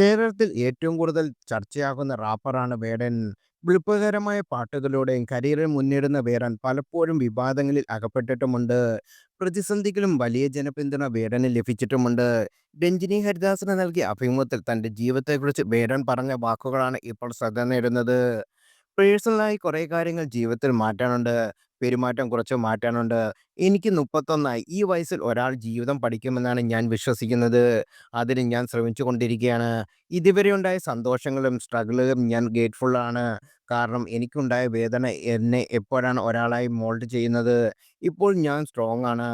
കേരളത്തിൽ ഏറ്റവും കൂടുതൽ ചർച്ചയാകുന്ന റാപ്പറാണ് വേടൻ. വിപ്ലവകരമായ പാട്ടുകളിലൂടെയും കരിയറിൽ മുന്നേറുന്ന വേടൻ പലപ്പോഴും വിവാദങ്ങളിൽ അകപ്പെട്ടിട്ടുമുണ്ട്. പ്രതിസന്ധികളും വലിയ ജനപിന്തുണ വേടന് ലഭിച്ചിട്ടുമുണ്ട്. രഞ്ജിനി ഹരിദാസിന് നൽകിയ അഭിമുഖത്തിൽ തന്റെ ജീവിതത്തെക്കുറിച്ച് വേടൻ പറഞ്ഞ വാക്കുകളാണ് ഇപ്പോൾ ശ്രദ്ധ നേടുന്നത്. പേഴ്സണലായി കുറേ കാര്യങ്ങൾ ജീവിതത്തിൽ മാറ്റാനുണ്ട്. പെരുമാറ്റം കുറച്ച് മാറ്റാനുണ്ട്. എനിക്ക് 31 ഈ വയസ്സിൽ ഒരാൾ ജീവിതം പഠിക്കുമെന്നാണ് ഞാൻ വിശ്വസിക്കുന്നത്. അതിന് ഞാൻ ശ്രമിച്ചുകൊണ്ടിരിക്കുകയാണ്. ഇതുവരെ ഉണ്ടായ സന്തോഷങ്ങളും സ്ട്രഗിളുകളും ഞാൻ ഗ്രേറ്റ്ഫുൾ ആണ്. കാരണം എനിക്കുണ്ടായ വേദന എന്നെ എപ്പോഴാണ് ഒരാളായി മോൾഡ് ചെയ്യുന്നത്. ഇപ്പോൾ ഞാൻ സ്ട്രോങ് ആണ്.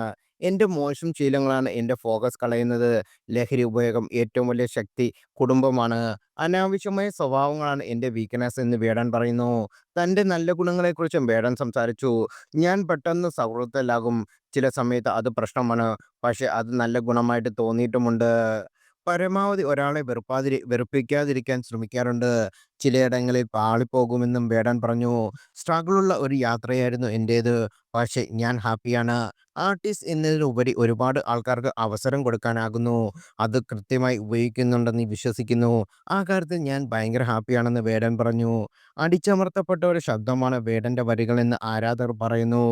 എൻ്റെ മോശം ശീലങ്ങളാണ് എൻ്റെ ഫോക്കസ് കളയുന്നത്. ലഹരി ഉപയോഗം ഏറ്റവും വലിയ ശക്തി കുടുംബമാണ്. അനാവശ്യമായ സ്വഭാവങ്ങളാണ് എൻ്റെ വീക്ക്നെസ് എന്ന് വേടൻ പറയുന്നു. തൻ്റെ നല്ല ഗുണങ്ങളെക്കുറിച്ചും വേടൻ സംസാരിച്ചു. ഞാൻ പെട്ടെന്ന് സൗഹൃദത്തിലാകും. ചില സമയത്ത് അത് പ്രശ്നമാണ്. പക്ഷെ അത് നല്ല ഗുണമായിട്ട് തോന്നിയിട്ടുമുണ്ട്. പരമാവധി ഒരാളെ വെറുപ്പിക്കാതിരിക്കാൻ ശ്രമിക്കാറുണ്ട്. ചിലയിടങ്ങളിൽ പാളിപ്പോകുമെന്നും വേടൻ പറഞ്ഞു. സ്ട്രഗിളുള്ള ഒരു യാത്രയായിരുന്നു എൻ്റേത്. പക്ഷെ ഞാൻ ഹാപ്പിയാണ്. ആർട്ടിസ്റ്റ് എന്നതിലുപരി ഒരുപാട് ആൾക്കാർക്ക് അവസരം കൊടുക്കാനാകുന്നു. അത് കൃത്യമായി ഉപയോഗിക്കുന്നുണ്ടെന്ന് വിശ്വസിക്കുന്നു. ആ കാര്യത്തിൽ ഞാൻ ഭയങ്കര ഹാപ്പിയാണെന്ന് വേടൻ പറഞ്ഞു. അടിച്ചമർത്തപ്പെട്ട ഒരു ശബ്ദമാണ് വേടന്റെ വരികളെന്ന് ആരാധകർ പറയുന്നു.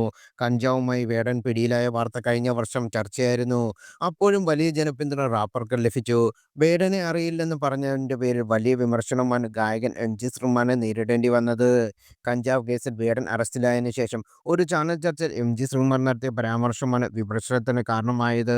കഞ്ചാവുമായി വേടൻ പിടിയിലായ വാർത്ത കഴിഞ്ഞ വർഷം ചർച്ചയായിരുന്നു. അപ്പോഴും വലിയ ജനപിന്തുണ റാപ്പർക്ക് ലഭിച്ചു. വേടനെ അറിയില്ലെന്ന് പറഞ്ഞതിന്റെ പേരിൽ വലിയ വിമർശനമാണ് ഗായകൻ എം.ജി. ശ്രീകുമാറിന് നേരിടേണ്ടി വന്നത്. കഞ്ചാവ് കേസിൽ വേടൻ അറസ്റ്റിലായതിനു ശേഷം ഒരു ചാനൽ ചർച്ചയിൽ എം.ജി. ശ്രീകുമാർ നടത്തിയ പരാമർശമാണ് വിമർശനത്തിന് കാരണമായത്.